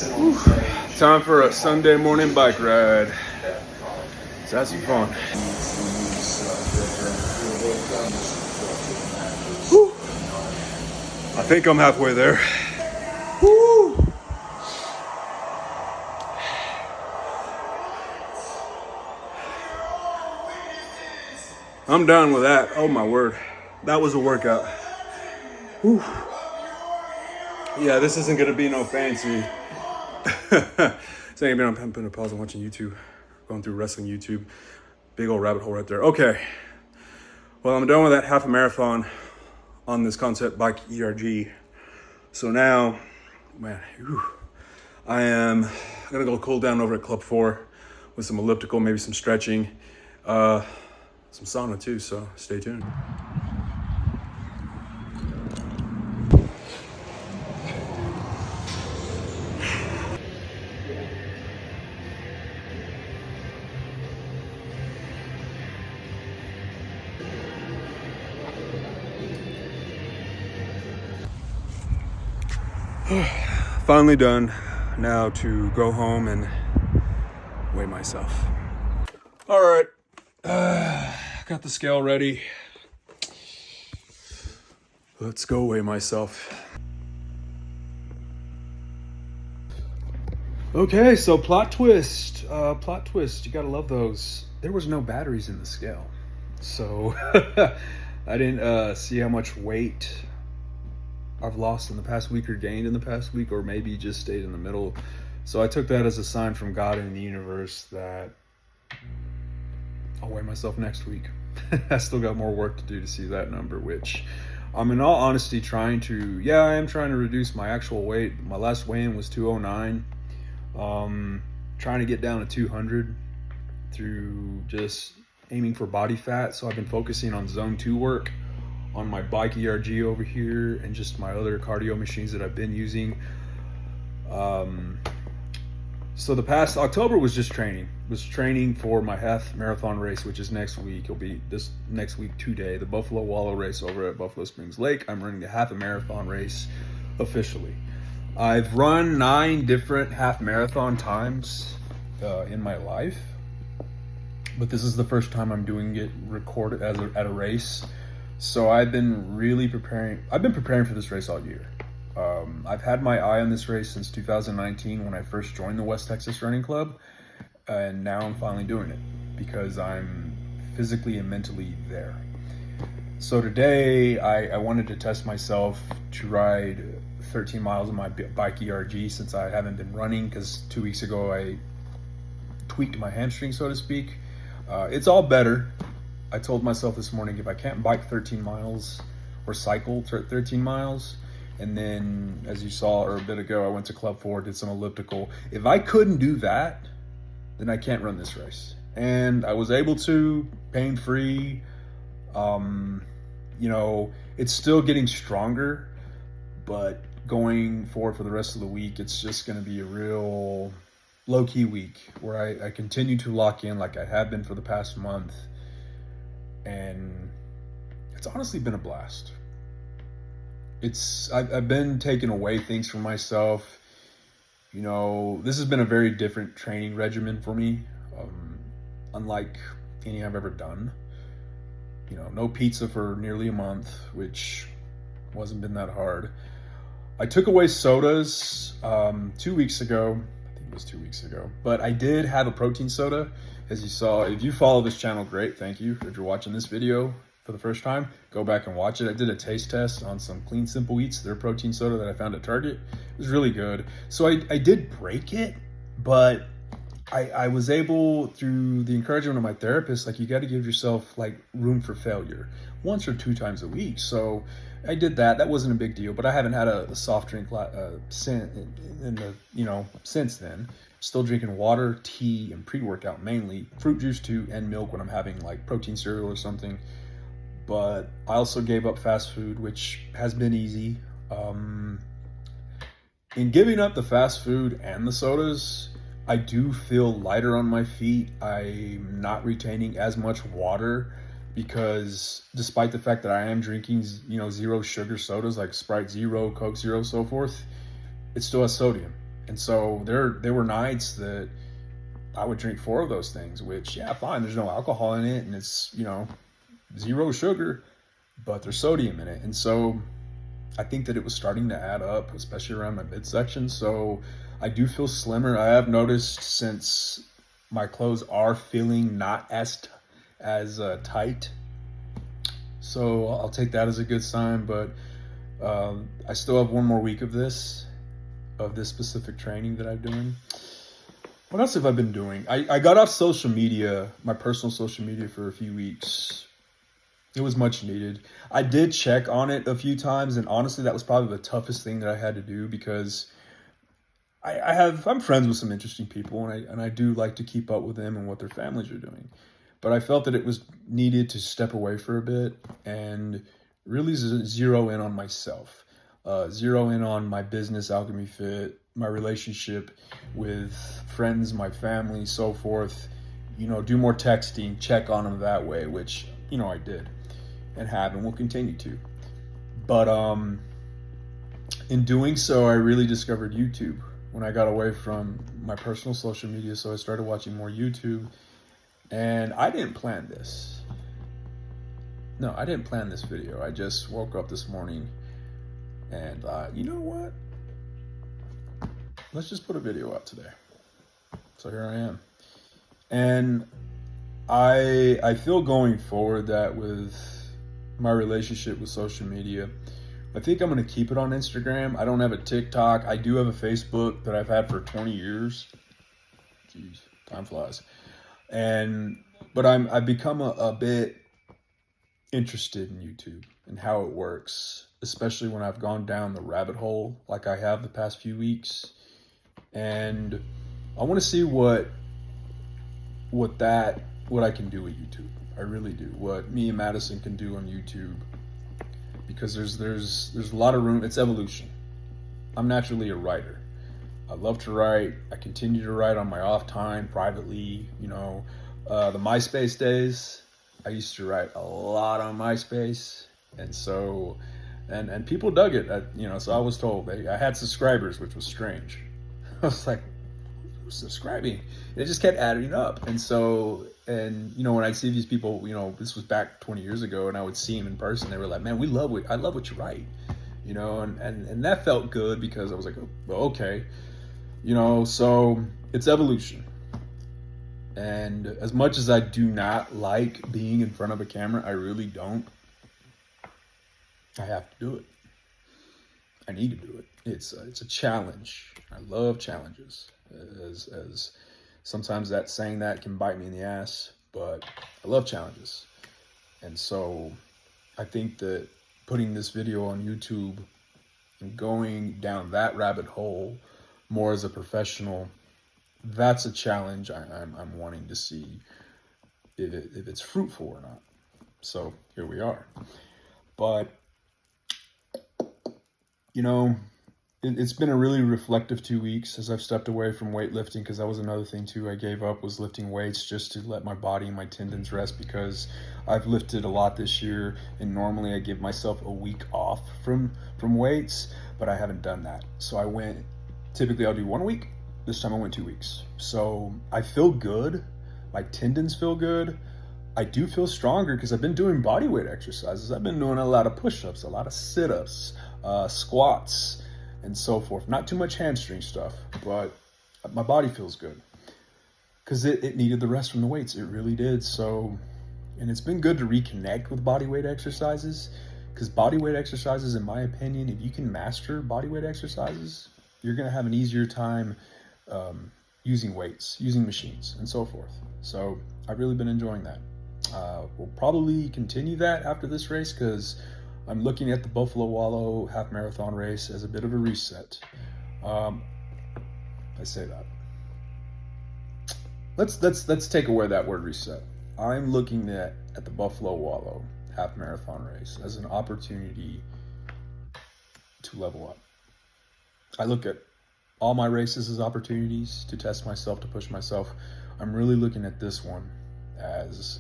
Whew. Time for a Sunday morning bike ride. Let's have some fun. Whew. I think I'm halfway there. Whew. I'm done with that. Oh my word. That was a workout. Whew. Yeah, this isn't gonna be no fancy. Saying I'm putting a pause on watching YouTube, going through wrestling YouTube. Big old rabbit hole right there. Okay. Well, I'm done with that half a marathon on this concept bike ERG. So now, man, I am gonna go cool down over at Club 4 with some elliptical, maybe some stretching, some sauna too, so stay tuned. Finally done. Now to go home and weigh myself. All right, got the scale ready. Let's go weigh myself. Okay, so plot twist. You gotta love those. There was no batteries in the scale, so I didn't see how much weight I've lost in the past week or gained in the past week, or maybe just stayed in the middle. So I took that as a sign from God and the universe that I'll weigh myself next week. I still got more work to do to see that number, which I'm in all honesty I am trying to reduce my actual weight. My last weigh-in was 209. Trying to get down to 200 through just aiming for body fat. So I've been focusing on zone 2 work on my bike ERG over here and just my other cardio machines that I've been using. So the past October was just training. For my half marathon race, which is next week. It'll be this next week, 2-day, the Buffalo Wallow race over at Buffalo Springs Lake. I'm running the half a marathon race officially. I've run 9 different half marathon times in my life, but this is the first time I'm doing it recorded at a race. So I've been really preparing. I've been preparing for this race all year. I've had my eye on this race since 2019 when I first joined the West Texas Running Club, and now I'm finally doing it because I'm physically and mentally there. So today I wanted to test myself to ride 13 miles on my bike ERG since I haven't been running, because 2 weeks ago I tweaked my hamstring, so to speak. It's all better. I told myself this morning, if I can't bike 13 miles or cycle 13 miles, and then as you saw a bit ago, I went to Club 4, did some elliptical. If I couldn't do that, then I can't run this race. And I was able to, pain-free. It's still getting stronger, but going forward for the rest of the week, it's just going to be a real low-key week where I continue to lock in like I have been for the past month. And it's honestly been a blast. I've been taking away things from myself. This has been a very different training regimen for me, unlike any I've ever done. No pizza for nearly a month, which wasn't been that hard. I took away sodas 2 weeks ago. I think it was 2 weeks ago. But I did have a protein soda. As you saw, if you follow this channel, great, thank you. If you're watching this video for the first time, go back and watch it. I did a taste test on some Clean Simple Eats, their protein soda that I found at Target. It was really good. So I did break it, but I was able, through the encouragement of my therapist, you got to give yourself room for failure 1 or 2 times a week. So I did that. That wasn't a big deal, but I haven't had a soft drink since then. Still drinking water, tea, and pre-workout mainly. Fruit juice too, and milk when I'm having protein cereal or something. But I also gave up fast food, which has been easy. In giving up the fast food and the sodas, I do feel lighter on my feet. I'm not retaining as much water because despite the fact that I am drinking, 0 sugar sodas like Sprite Zero, Coke Zero, so forth, it still has sodium. And so there were nights that I would drink 4 of those things, which, yeah, fine, there's no alcohol in it, and it's, you know, 0 sugar, but there's sodium in it. And so I think that it was starting to add up, especially around my midsection. So I do feel slimmer. I have noticed since my clothes are feeling not as tight. So I'll take that as a good sign, but I still have 1 more week of this specific training that I'm doing. What else have I been doing? I got off social media, my personal social media, for a few weeks. It was much needed. I did check on it a few times, and honestly, that was probably the toughest thing that I had to do, because I'm friends with some interesting people, and I do like to keep up with them and what their families are doing. But I felt that it was needed to step away for a bit and really zero in on myself, zero in on my business, AlchemyPhyt, my relationship with friends, my family, so forth. You know, do more texting, check on them that way, which, you know, I did and have and will continue to. But in doing so, I really discovered YouTube when I got away from my personal social media. So I started watching more YouTube, and I didn't plan this. No, I didn't plan this video. I just woke up this morning and thought, you know what? Let's just put a video out today. So here I am. And I feel going forward that with my relationship with social media, I think I'm going to keep it on Instagram. I don't have a TikTok. I do have a Facebook that I've had for 20 years. Jeez, time flies. But I've become a bit interested in YouTube and how it works, especially when I've gone down the rabbit hole like I have the past few weeks. And I want to see what I can do with YouTube. I really do. What me and Madison can do on YouTube, because there's a lot of room. It's evolution. I'm naturally a writer. I love to write. I continue to write on my off time, privately. You know, the MySpace days, I used to write a lot on MySpace, and so and people dug it. You know, so I was told I had subscribers, which was strange. I was like, who's subscribing? And it just kept adding up. And so, and you know, when I see these people, you know, this was back 20 years ago, and I would see them in person, they were like, man, I love what you write, you know, and that felt good, because I was like, oh, well, okay, you know. So it's evolution. And as much as I do not like being in front of a camera, I really don't, I have to do it. I need to do it. It's a challenge. I love challenges. As sometimes that saying that can bite me in the ass, but I love challenges. And so I think that putting this video on YouTube and going down that rabbit hole more as a professional, that's a challenge I'm wanting to see if it's fruitful or not. So here we are. But, you know, it's been a really reflective 2 weeks as I've stepped away from weightlifting, because that was another thing too. I gave up, was lifting weights, just to let my body and my tendons rest, because I've lifted a lot this year, and normally I give myself a week off from weights, but I haven't done that. So typically I'll do 1 week. This time I went 2 weeks. So I feel good. My tendons feel good. I do feel stronger because I've been doing body weight exercises. I've been doing a lot of push-ups, a lot of sit-ups, squats, and so forth. Not too much hamstring stuff, but my body feels good because it needed the rest from the weights. It really did. So, and it's been good to reconnect with body weight exercises, because body weight exercises, in my opinion, if you can master body weight exercises, you're going to have an easier time using weights, using machines, and so forth. So I've really been enjoying that. We'll probably continue that after this race, because I'm looking at the Buffalo Wallow half marathon race as a bit of a reset. I say that. Let's take away that word reset. I'm looking at the Buffalo Wallow half marathon race as an opportunity to level up. I look at all my races as opportunities to test myself, to push myself. I'm really looking at this one as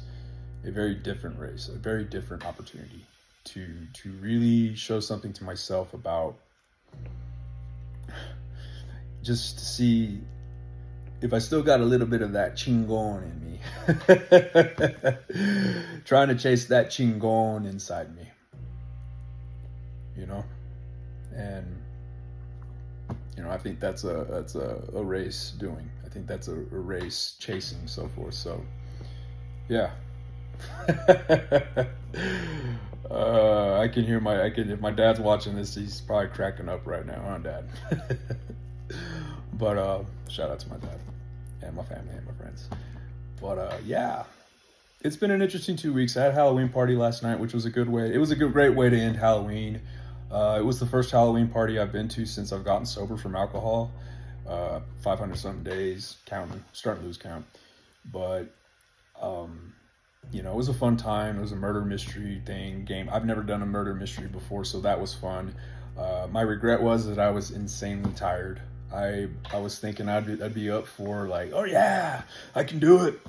a very different race, a very different opportunity to really show something to myself about just to see if I still got a little bit of that chingon in me. Trying to chase that chingon inside me, you know? And, you know, I think that's a race doing. I think that's a race chasing, so forth. So, yeah. I can hear if my dad's watching this, he's probably cracking up right now, huh, Dad? But shout out to my dad and my family and my friends. But yeah, it's been an interesting 2 weeks. I had a Halloween party last night, which was a good way. It was a great way to end Halloween. It was the first Halloween party I've been to since I've gotten sober from alcohol. 500 something days, starting to lose count. But you know, it was a fun time. It was a murder mystery game. I've never done a murder mystery before, so that was fun. My regret was that I was insanely tired. I was thinking I'd be up for like, oh yeah, I can do it.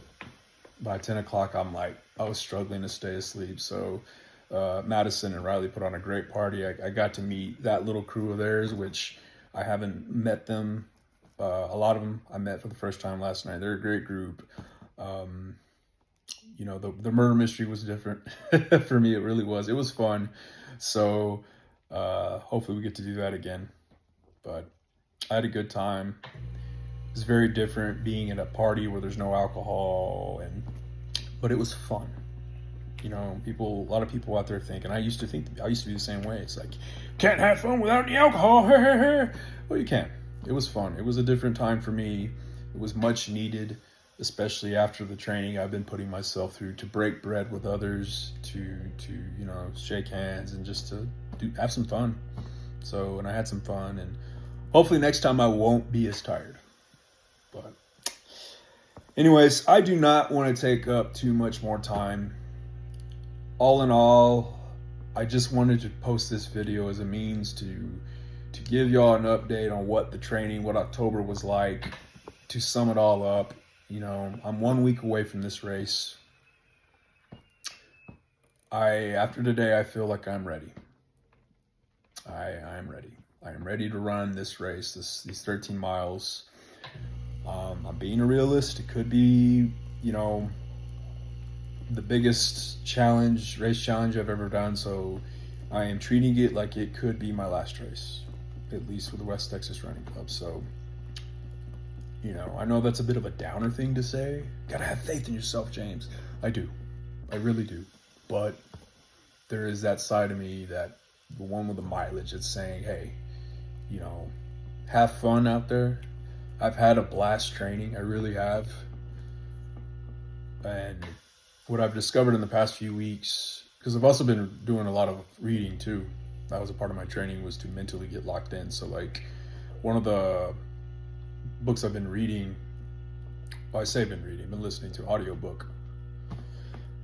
By 10 o'clock, I was struggling to stay asleep. So Madison and Riley put on a great party. I got to meet that little crew of theirs, which I haven't met them. A lot of them I met for the first time last night. They're a great group. You know, the murder mystery was different for me. It really was. It was fun. So hopefully we get to do that again. But I had a good time. It's very different being at a party where there's no alcohol, but it was fun. You know, a lot of people out there think, and I used to be the same way. It's like, can't have fun without any alcohol. Well, you can. It was fun. It was a different time for me. It was much needed, especially after the training I've been putting myself through, to break bread with others, to you know, shake hands and just to have some fun. So, and I had some fun, and hopefully next time I won't be as tired. But anyways, I do not want to take up too much more time. All in all, I just wanted to post this video as a means to give y'all an update on what October was like, to sum it all up. You know, I'm 1 week away from this race. After today, I feel like I'm ready. I'm ready. I am ready to run this race, these 13 miles. I'm being a realist. It could be, you know, the biggest race challenge I've ever done. So I am treating it like it could be my last race, at least with the West Texas Running Club. So, you know, I know that's a bit of a downer thing to say. Gotta have faith in yourself, James. I do. I really do. But there is that side of me, that the one with the mileage, that's saying, hey, you know, have fun out there. I've had a blast training. I really have. And what I've discovered in the past few weeks, because I've also been doing a lot of reading too. That was a part of my training, was to mentally get locked in. So like, one of the books I've been reading, well, I say been listening to audiobook.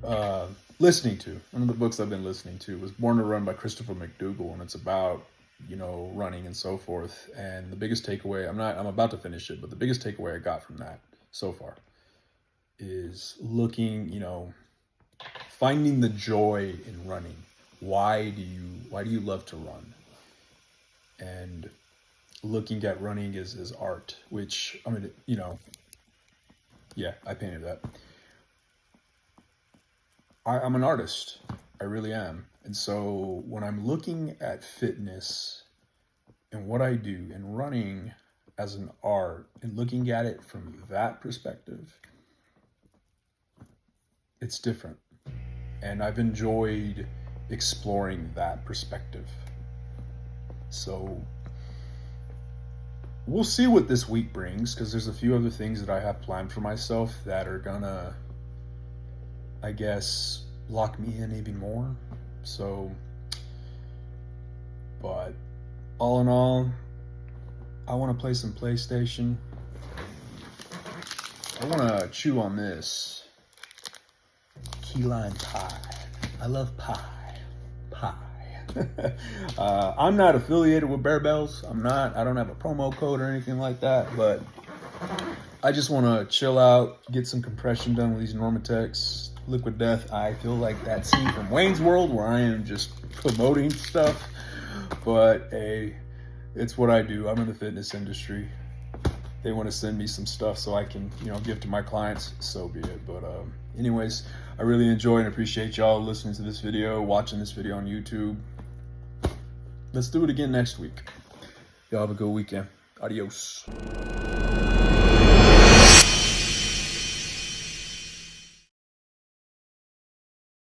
One of the books I've been listening to was Born to Run by Christopher McDougall, and it's about, you know, running and so forth. And the biggest takeaway, I'm about to finish it, but the biggest takeaway I got from that so far is looking, you know, finding the joy in running. Why do you love to run? And looking at running as art, which, I mean, you know, yeah, I painted that. I'm an artist. I really am. And so when I'm looking at fitness and what I do and running as an art and looking at it from that perspective, it's different. And I've enjoyed exploring that perspective. So we'll see what this week brings, because there's a few other things that I have planned for myself that are gonna, I guess, lock me in even more. So, but all in all, I want to play some PlayStation. I want to chew on this key lime pie. I love pie. I'm not affiliated with Bear Bells. I don't have a promo code or anything like that, but I just want to chill out, get some compression done with these Normatecs. Liquid Death, I feel like that scene from Wayne's World where I am just promoting stuff, but hey, it's what I do. I'm in the fitness industry, they want to send me some stuff so I can, you know, give to my clients, so be it. But anyways, I really enjoy and appreciate y'all listening to this video, watching this video on YouTube. Let's do it again next week. Y'all have a good weekend. Adios.